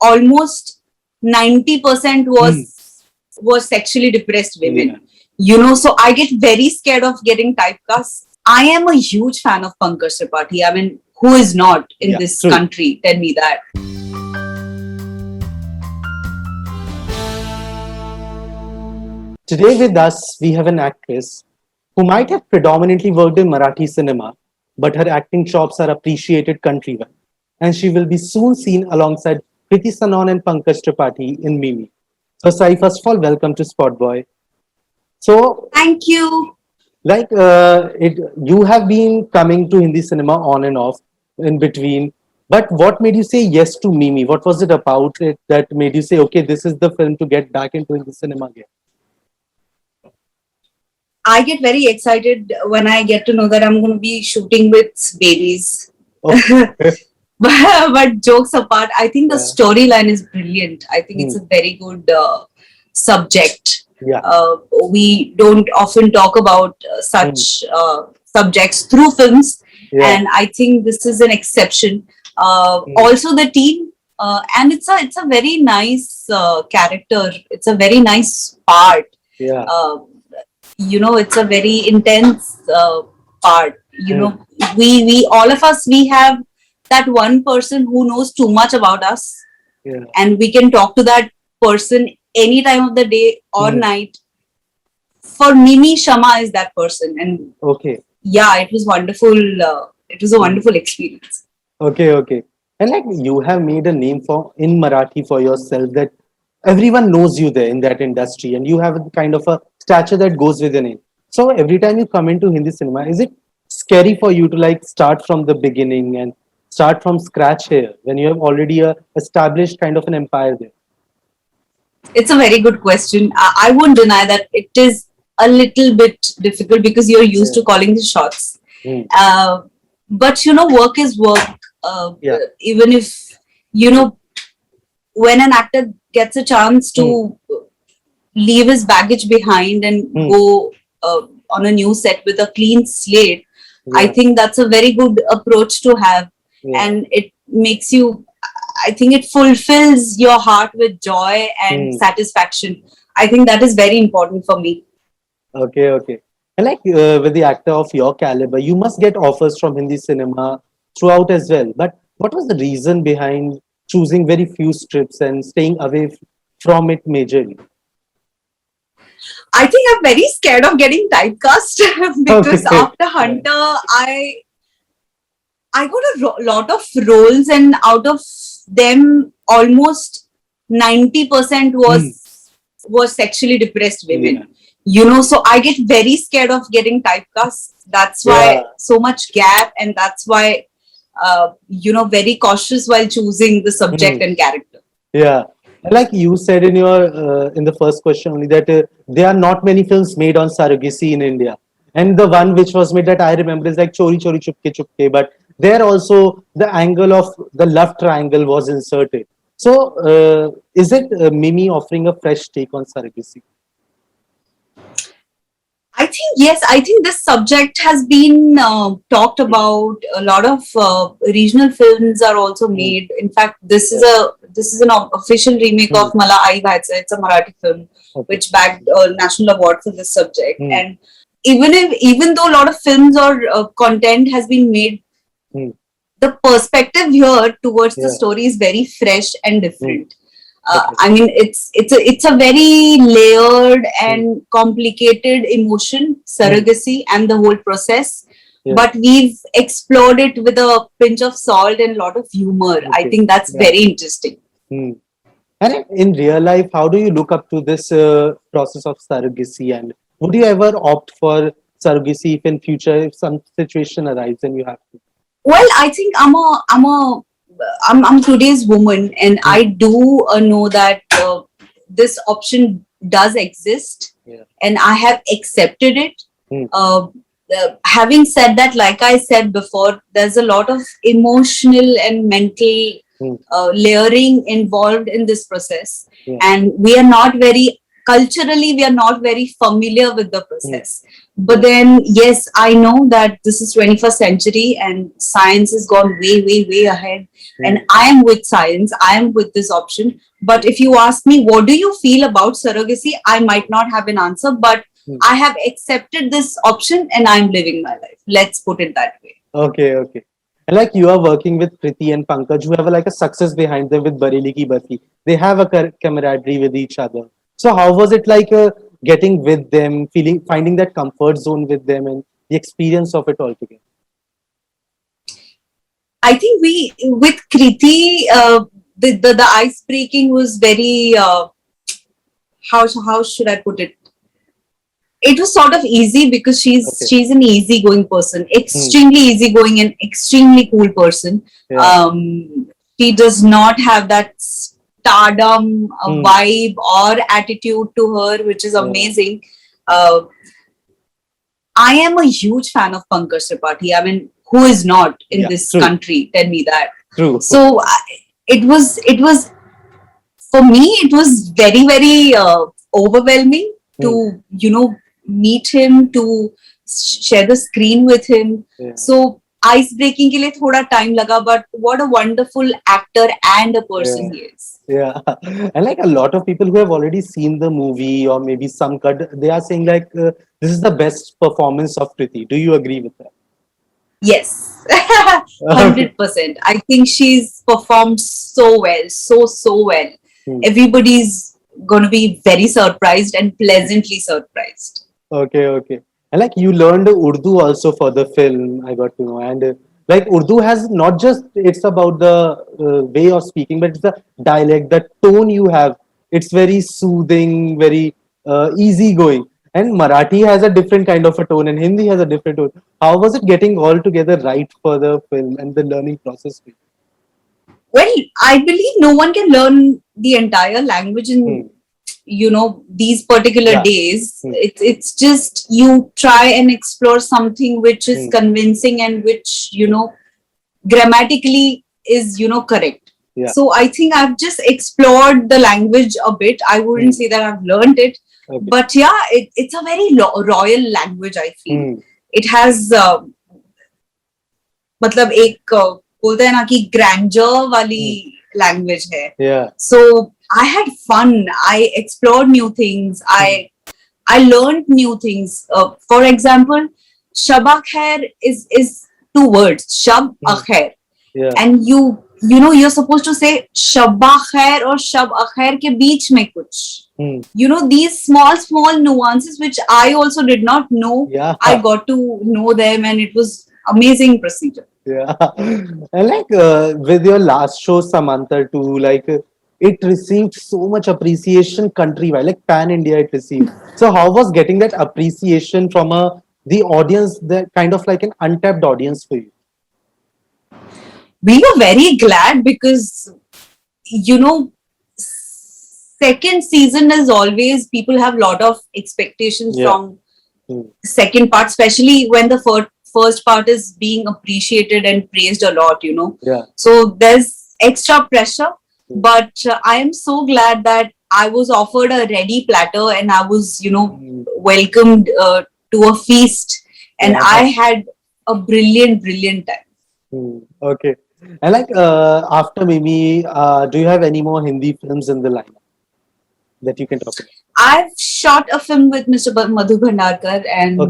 almost 90% was sexually depressed women. Yeah. So I get very scared of getting typecast. I am a huge fan of Pankaj Tripathi. I mean, who is not in Yeah, this true. country? Tell me that. Today with us, we have an actress who might have predominantly worked in Marathi cinema, but her acting chops are appreciated countrywide. And she will be soon seen alongside Kriti Sanon and Pankaj Tripathi in Mimi. So, Sai, first of all, welcome to Spot Boy. So, Thank you. you have been coming to Hindi cinema on and off in between. But what made you say yes to Mimi? What was it about it that made you say, okay, this is the film to get back into Hindi cinema again? I get very excited when I get to know that I'm going to be shooting with babies. Oh, But jokes apart, I think the yeah. storyline is brilliant. I think it's a very good subject. Yeah. We don't often talk about such subjects through films, Yeah. and I think this is an exception. Also, the team, and it's a very nice character. It's a very nice part. Yeah. It's a very intense part. We all of us, we have that one person who knows too much about us, Yeah. and we can talk to that person any time of the day or night. For Mimi, Shama is that person, and Okay. yeah, it was wonderful. It was a wonderful experience. Okay. And like you have made a name for in Marathi for yourself that everyone knows you there in that industry, and you have a kind of a stature that goes with your name. So every time you come into Hindi cinema, is it scary for you to like start from the beginning and start from scratch here when you have already a established kind of an empire there? It's a very good question. I won't deny that it is a little bit difficult because you're used to calling the shots. Mm. But work is work. Yeah. Even if when an actor gets a chance to leave his baggage behind and go on a new set with a clean slate, I Yeah. think that's a very good approach to have. Yeah. And it makes you, I think it fulfills your heart with joy and satisfaction. I think that is very important for me. Okay. And like with the actor of your caliber, you must get offers from Hindi cinema throughout as well. But what was the reason behind choosing very few scripts and staying away from it majorly? I think I'm very scared of getting typecast because Okay. after Hunter, I got a lot of roles, and out of them, almost 90% was sexually depressed women. So I get very scared of getting typecast. That's why Yeah. so much gap, and that's why very cautious while choosing the subject and character. Yeah. And like you said in the first question only that there are not many films made on surrogacy in India. And the one which was made that I remember is like Chori Chori Chupke Chupke. But there also the angle of the love triangle was inserted. So is it Mimi offering a fresh take on surrogacy? I think yes. I think this subject has been talked about. A lot of regional films are also made. In fact, this is an official remake of Mala Ai Bhaitsa. It's a Marathi film which bagged a national award for this subject. And even though a lot of films or content has been made, the perspective here towards the story is very fresh and different. I mean, it's a very layered and complicated emotion, surrogacy, and the whole process. Yeah. But we've explored it with a pinch of salt and a lot of humor. I Okay. think that's very interesting. And in real life, how do you look up to this process of surrogacy? And would you ever opt for surrogacy if in future, if some situation arises and you have to? Well, I think I'm today's woman, and I do know that this option does exist, and I have accepted it. Having said that, like I said before, there's a lot of emotional and mental layering involved in this process, and we are not very culturally we are not very familiar with the process. But then yes, I know that this is 21st century and science has gone way way way ahead, and I am with science, I am with this option. But if you ask me what do you feel about surrogacy, I might not have an answer, but I have accepted this option and I'm living my life, let's put it that way. Okay, okay. And like you are working with Kriti and Pankaj, who have like a success behind them with Bareli Ki Barfi. They have a camaraderie with each other. So how was it like getting with them, feeling, finding that comfort zone with them, and the experience of it all together? I think we with Kriti, the ice breaking was very how should I put it? It was sort of easy because she's an easygoing person, extremely easygoing and extremely cool person. Yeah. She does not have that stardom vibe or attitude to her, which is amazing. I am a huge fan of Pankaj Tripathi. I mean, who is not in this country? Tell me that. True. So it was for me. It was very very overwhelming to meet him, to share the screen with him. So ice breaking के लिए थोड़ा time लगा, but what a wonderful actor and a person he is. Yeah, and like a lot of people who have already seen the movie or maybe some cut, they are saying like this is the best performance of Kriti. Do you agree with that? Yes, 100%. I think she's performed so well, so well. Everybody's gonna be very surprised and pleasantly surprised. Okay, okay. And like you learned Urdu also for the film, I got to know. And like Urdu has not just it's about the way of speaking, but it's the dialect, the tone you have. It's very soothing, very easygoing. And Marathi has a different kind of a tone, and Hindi has a different tone. How was it getting all together right for the film and the learning process? Well, I believe no one can learn the entire language in these particular days. It's just you try and explore something which is convincing and which grammatically is correct. So I think I've just explored the language a bit. I wouldn't say that I've learned it, but yeah, it's a very royal language. I feel it has मतलब एक बोलते हैं ना कि grandeur वाली language है. So I had fun. I explored new things. I learned new things. For example, Shab Khair is 2 words. Shab Khair, and you're supposed to say Shabba Khair or Shab Khair के बीच में कुछ. These small nuances which I also did not know. I got to know them, and it was amazing procedure. Yeah, and like with your last show, Samantha too, like it received so much appreciation countrywide, like pan India it received. So how was getting that appreciation from the audience, that kind of like an untapped audience for you? We were very glad because second season is always people have a lot of expectations from second part, especially when the first part is being appreciated and praised a lot, So there's extra pressure, but I am so glad that I was offered a ready platter and I was, welcomed to a feast, and I had a brilliant time. Okay. And like after Mimi, do you have any more Hindi films in the lineup that you can talk about? I've shot a film with Mr. Madhu Bhandarkar, and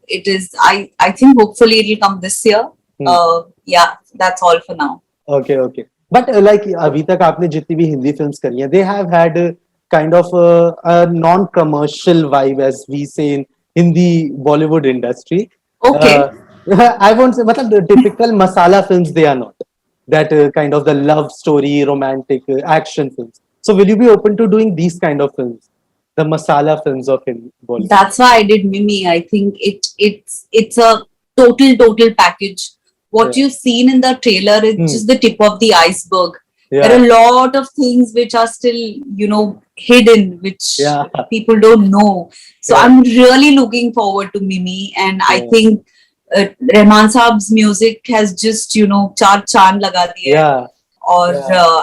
it is, I think hopefully it will come this year. Yeah, that's all for now. Okay, okay. But like अभी तक आपने जितनी भी Hindi films करी हैं, they have had kind of a non-commercial vibe, as we say in Hindi Bollywood industry. Okay. I won't say, मतलब the typical masala films, they are not. That kind of the love story, romantic action films. So will you be open to doing these kind of films? The masala films of Bollywood. That's why I did Mimi. I think it's a total package. What you've seen in the trailer is just the tip of the iceberg. There are a lot of things which are still, hidden, which people don't know. So I'm really looking forward to Mimi, and I think Rahman Saab's music has just, char chand laga diya. Or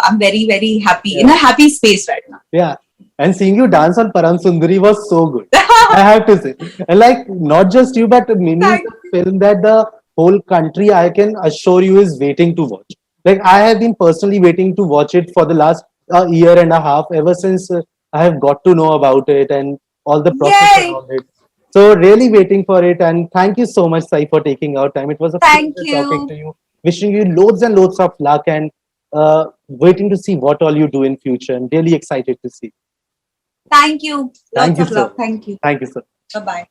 I'm very, very happy, in a happy space right now. Yeah. And seeing you dance on Param Sundari was so good. I have to say. And like not just you, but Mimi is Thank a film that the whole country, I can assure you, is waiting to watch. Like I have been personally waiting to watch it for the last year and a half, ever since I have got to know about it and all the process Yay! around it. So really waiting for it. And thank you so much, Sai, for taking our time. It was a Thank pleasure talking you. to you. Wishing you loads and loads of luck and waiting to see what all you do in future. And really excited to see. Thank you. Thank Lots you of so love. much. Thank you. Thank you, sir. Bye bye.